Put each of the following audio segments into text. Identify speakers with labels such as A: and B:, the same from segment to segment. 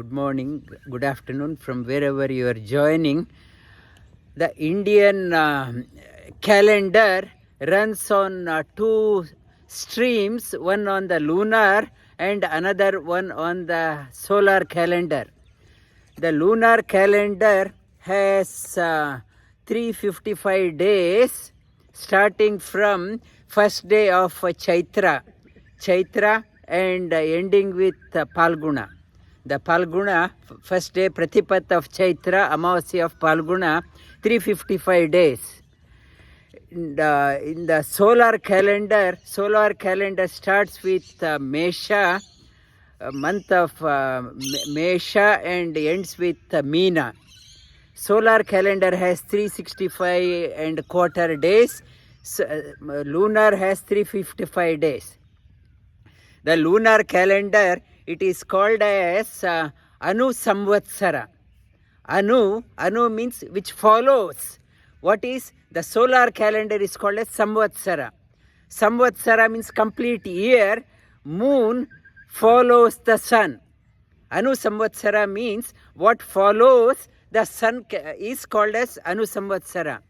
A: good morning, good afternoon from wherever you are joining. The Indian calendar runs on two streams, one on the lunar and another one on the solar calendar. The lunar calendar has 355 days starting from first day of Chaitra and ending with Palguna. The Palguna, first day Pratipat of Chaitra, Amavasya of Palguna, 355 days. In the solar calendar starts with Mesha, month of Mesha, and ends with Meena. Solar calendar has 365 and quarter days. Lunar has 355 days. The lunar calendar, it is called as Anu Samvatsara. Anu means which follows. What is? The solar calendar is called as Samvatsara. Samvatsara means complete year. Moon follows the sun. Anu Samvatsara means what follows the sun is called as Anu Samvatsara.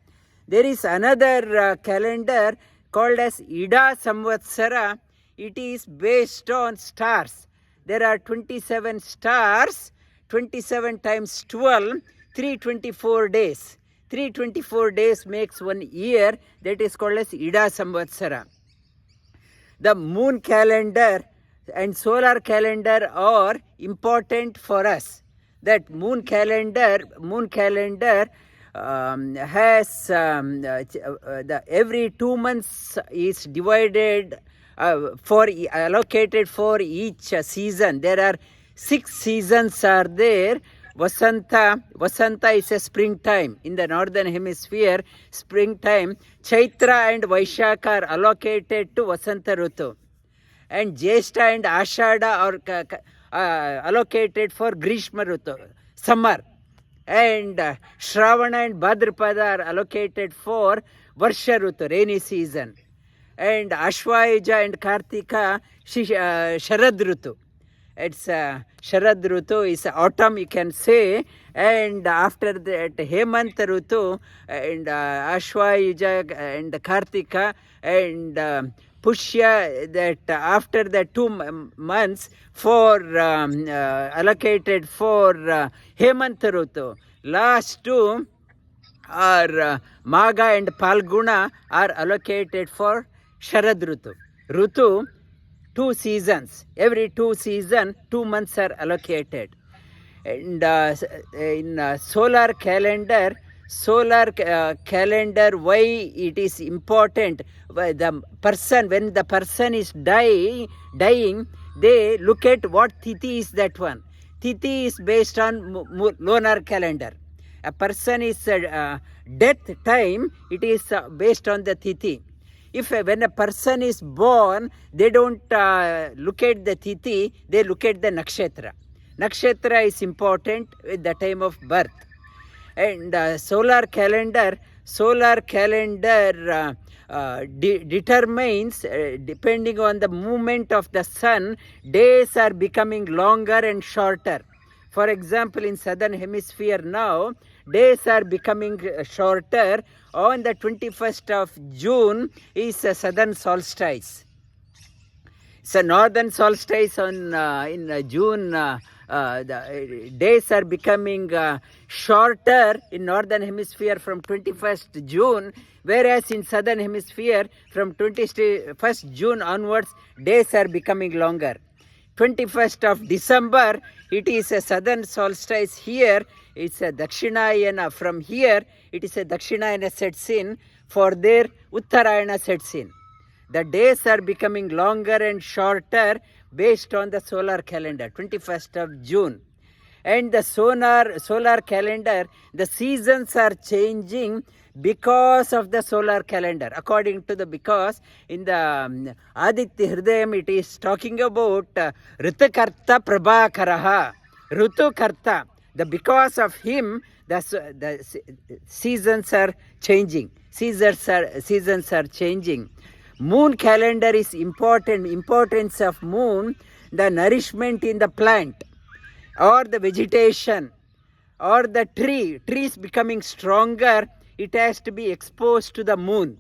A: There is another calendar called as Ida Samvatsara. It is based on stars. There are 27 stars, 27 times 12, 324 days. 324 days makes 1 year, that is called as Ida Samvatsara. The moon calendar and solar calendar are important for us. That moon calendar has every 2 months is divided allocated for each season. There are 6 seasons are there. Vasantha is a springtime in the northern hemisphere. Springtime. Chaitra and Vaishaka are allocated to Vasantha Ruthu, and Jesta and Ashada are allocated for Greeshma Ruthu, summer, and Shravana and Bhadrupada are allocated for Varsha Ruthu, rainy season, and Ashvayuja and Karthika, Sharad Ruthu. It's Sharad Ruthu is autumn, you can say, and after that Hemantha Ruthu and Ashvayuja and Karthika and Pushya, that after the 2 months for allocated for Hemantha Ruthu. Last two are Magha and Palguna are allocated for Sharad Ruthu. Ruthu, 2 seasons. Every 2 seasons, 2 months are allocated. And in solar calendar, why it is important? When the person is dying, they look at what tithi is that one. Tithi is based on lunar calendar. A person is death time, it is based on the tithi. When a person is born, they don't look at the tithi, they look at the nakshatra. Nakshatra is important at the time of birth. And solar calendar determines, depending on the movement of the sun, days are becoming longer and shorter. For example, in southern hemisphere now, days are becoming shorter. On the 21st of June is a southern solstice. So northern solstice in June. The days are becoming shorter in northern hemisphere from 21st June, whereas in southern hemisphere from 21st June onwards, days are becoming longer. 21st of December, it is a southern solstice here. It's a Dakshinayana. From here, it is a Dakshinayana sets in. For there, Uttarayana sets in. The days are becoming longer and shorter based on the solar calendar, 21st of June. And the solar calendar, the seasons are changing because of the solar calendar. According to because in the Aditya Hridayam, it is talking about Ritukarta Prabhakara. Ritukarta. Because of him, the seasons are changing. Seasons are changing. Moon calendar is important. Importance of moon, the nourishment in the plant. or the vegetation or the trees becoming stronger, it has to be exposed to the moon.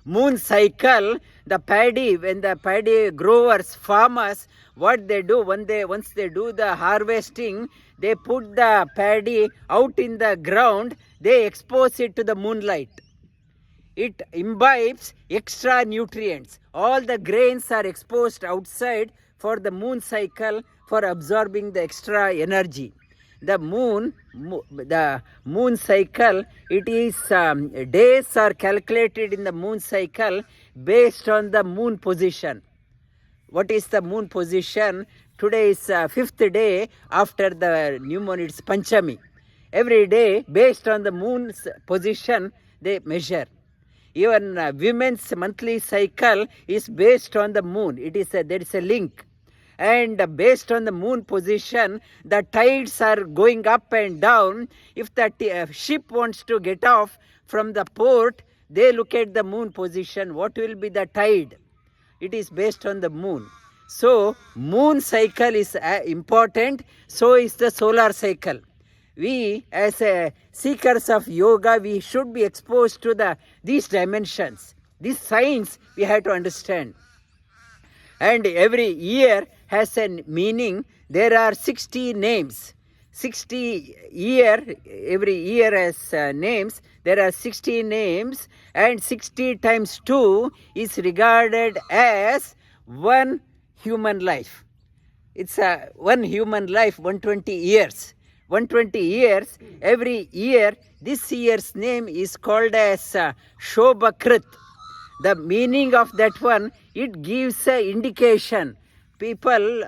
A: Moon cycle, the paddy, when the paddy growers, farmers, what they do, once they do the harvesting, they put the paddy out in the ground, they expose it to the moonlight. It imbibes extra nutrients. All the grains are exposed outside for the moon cycle for absorbing the extra energy. The moon cycle, it is days are calculated in the moon cycle based on the moon position. What is the moon position? Today is fifth day after the new moon, it's Panchami. Every day, based on the moon's position, they measure. Even women's monthly cycle is based on the moon. There is a link. And based on the moon position, the tides are going up and down. If the ship wants to get off from the port, they look at the moon position. What will be the tide? It is based on the moon. So, moon cycle is important. So is the solar cycle. We, as seekers of yoga, we should be exposed to these dimensions. These signs we have to understand. And every year has a meaning. There are 60 names. Every year has names. There are 60 names, and 60 times 2 is regarded as one human life. It's one human life, 120 years. 120 years, every year, this year's name is called as Shobakrit. The meaning of that one, it gives an indication. People,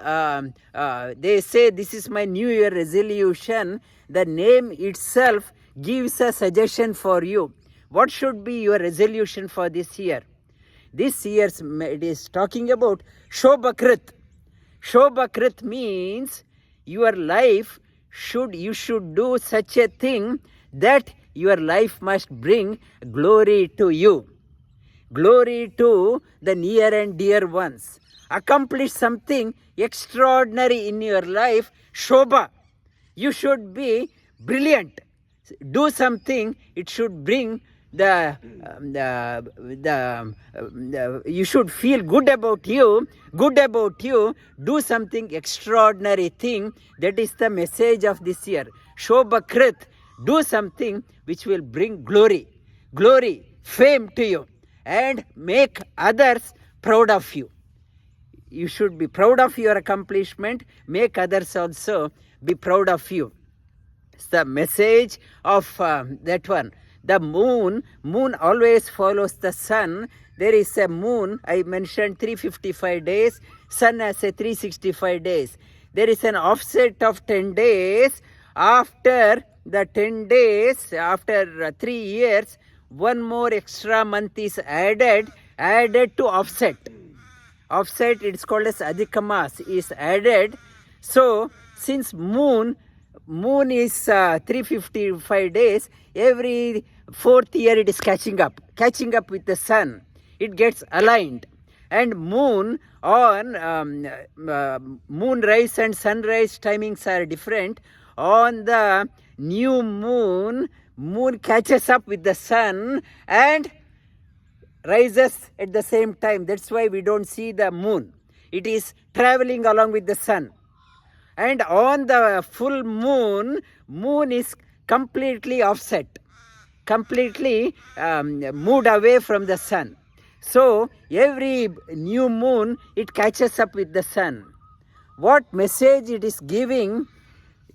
A: they say this is my New Year resolution. The name itself gives a suggestion for you. What should be your resolution for this year? This year's, it is talking about Shobakrit. Shobakrit means your life you should do such a thing that your life must bring glory to you. Glory to the near and dear ones. Accomplish something extraordinary in your life. Shobha. You should be brilliant. Do something, it should bring you should feel good about you, do something extraordinary thing. That is the message of this year. Shobakrit, do something which will bring glory, fame to you, and make others proud of you. You should be proud of your accomplishment, make others also be proud of you. It's the message of that one. The moon always follows the sun. There is a moon, I mentioned 355 days, sun has a 365 days. There is an offset of 10 days. After the 10 days, after 3 years, one more extra month is added to offset. Offset, it's called as Adhikamas, is added. So, since moon is 355 days, every fourth year it is catching up with the sun. It gets aligned. And moon moonrise and sunrise timings are different. On the new moon catches up with the sun and rises at the same time. That's why we don't see the moon. It is traveling along with the sun. And on the full moon is completely offset, completely moved away from the sun. So every new moon, it catches up with the sun. What message it is giving?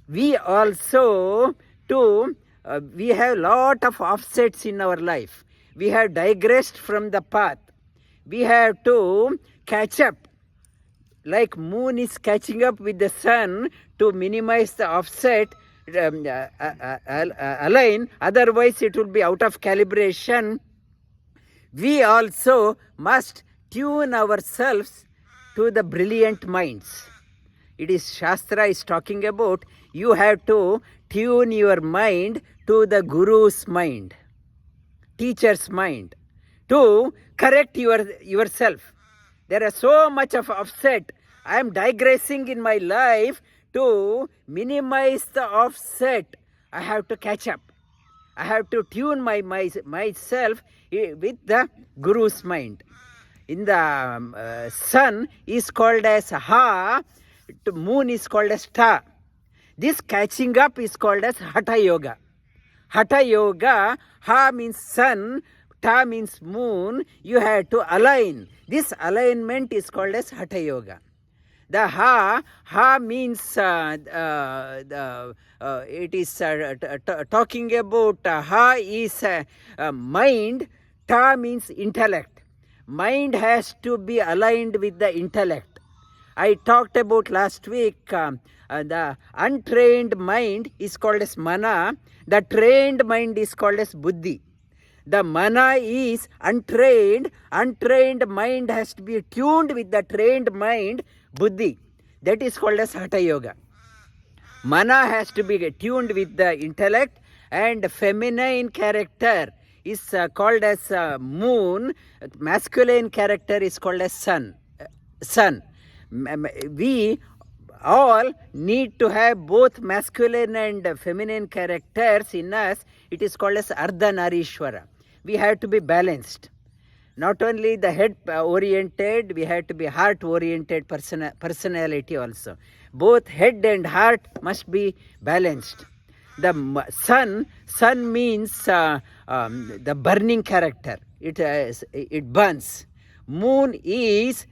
A: We also we have lot of offsets in our life. We have digressed from the path. We have to catch up. Like moon is catching up with the sun to minimize the offset, align, otherwise it will be out of calibration. We also must tune ourselves to the brilliant minds. It is Shastra is talking about, you have to tune your mind to the Guru's mind, teacher's mind, to correct yourself. There are so much of offset. I am digressing in my life to minimize the offset, I have to catch up. I have to tune myself with the Guru's mind. In the sun is called as Ha, moon is called as Ta. This catching up is called as Hata Yoga. Hata Yoga, Ha means sun, Ta means moon. You have to align. This alignment is called as Hata Yoga. The Ha means it is talking about Ha is mind, Ta means intellect. Mind has to be aligned with the intellect. I talked about last week the untrained mind is called as Mana, the trained mind is called as Buddhi. The Mana is untrained mind has to be tuned with the trained mind, Buddhi. That is called as Hata Yoga. Mana has to be tuned with the intellect, and feminine character is called as moon, masculine character is called as sun. We all need to have both masculine and feminine characters in us. It is called as Ardhanarishwara. We have to be balanced. Not only the head oriented, we have to be heart oriented personality also. Both head and heart must be balanced. The sun means the burning character. It burns. Moon is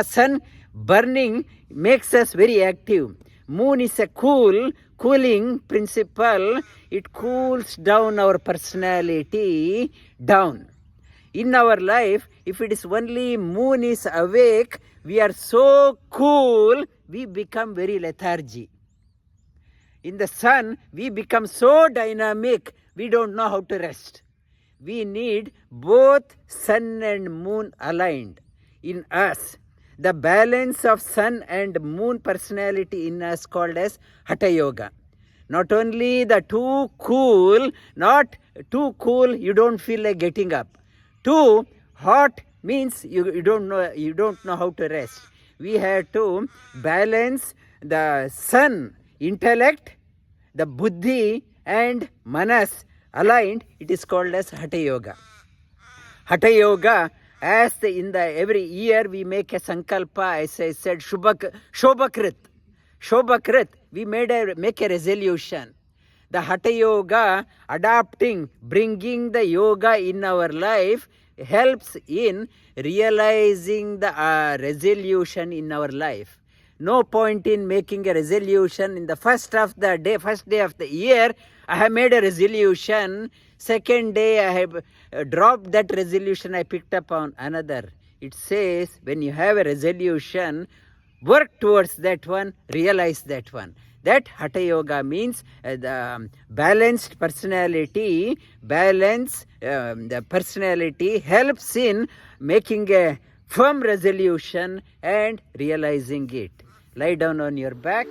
A: sun burning, makes us very active. Moon is a cooling principle. It cools down our personality down. In our life, if it is only moon is awake, we are so cool, we become very lethargy. In the sun, we become so dynamic, we don't know how to rest. We need both sun and moon aligned in us. The balance of sun and moon personality in us called as Hata Yoga. Not only the too cool, you don't feel like getting up. Too hot means you don't know how to rest. We have to balance the sun, intellect, the buddhi and manas aligned. It is called as Hata Yoga. Hata Yoga, as every year we make a sankalpa, as I said, Shobhakrit, we make a resolution. The Hata Yoga, adapting, bringing the yoga in our life helps in realizing the resolution in our life. No point in making a resolution in the first day of the year. I have made a resolution. Second day I have dropped that resolution. I picked up on another. It says when you have a resolution, work towards that one, realize that one. That Hata Yoga means the balanced personality. The personality helps in making a firm resolution and realizing it. Lie down on your back.